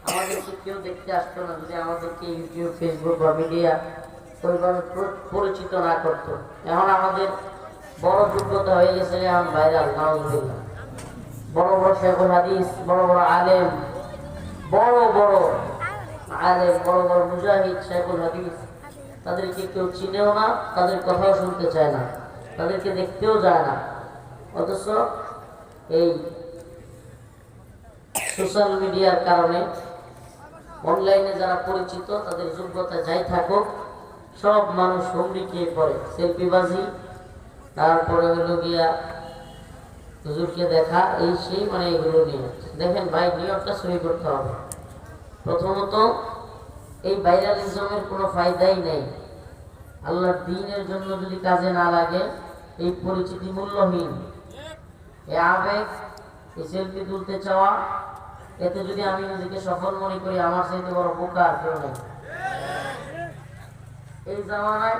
আমাদেরকে কেউ দেখতে আসতো না যদি আমাদেরকে ইউটিউব, ফেসবুক বা মিডিয়া ওইভাবে পরিচিত না করতো। এখন আমাদের বড় যোগ্যতা হয়ে গেছে, এখন ভাইরাল, নাউজুবিল্লাহ। বড় বড় শেখুল হাদিস, বড় বড় আলেম, বড় বড় আলেম, বড় বড় মুজাহিদ, শেখুল হাদিস, তাদেরকে কেউ চিনেও না, তাদের কথাও শুনতে চায় না, তাদেরকে দেখতেও যায় না। অথচ এই সোশ্যাল মিডিয়ার কারণে অনলাইনে যারা পরিচিত, তাদের যোগ্যতা যাই থাকুক, সব মানুষ হুমড়ি খেয়ে পড়ে সেলফিবাজি, তারপরে হলো গিয়া হুজুরকে দেখা, এই সেই, মানে এগুলো নিয়ে। দেখেন ভাই, নিয়তটা সহি করতে হবে। প্রথমত এই ভাইরালিজমের কোনো ফায়দাই নেই। আল্লাহর দ্বীনের জন্য যদি কাজে না লাগে, এই পরিচিতি মূল্যহীন। এই আবেগ, এই সেলফি তুলতে চাওয়া, এতে যদি আমি নিজেকে সফল মনে করি, আমার চাইতে বড় বোকা আর কেউ নেই এই জামানায়।